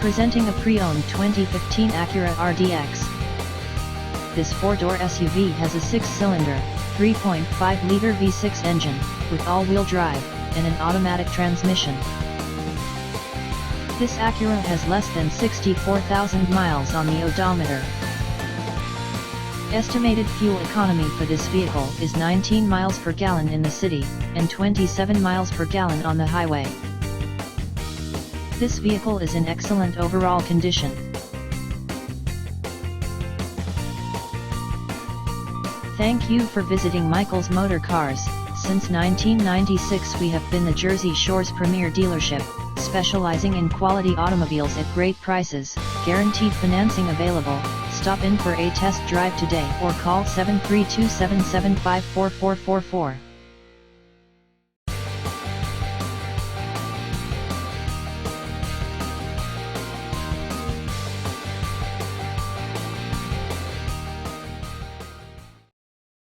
Presenting a pre-owned 2015 ACURA RDX. This 4-door SUV has a 6-cylinder, 3.5-liter V6 engine, with all-wheel drive, and an automatic transmission. This ACURA has less than 64,000 miles on the odometer. Estimated fuel economy for this vehicle is 19 miles per gallon in the city, and 27 miles per gallon on the highway. This vehicle is in excellent overall condition. Thank you for visiting Michael's Motorcars. Since 1996 we have been the Jersey Shore's premier dealership, specializing in quality automobiles at great prices, guaranteed financing available. Stop in for a test drive today or call 732-775-4444.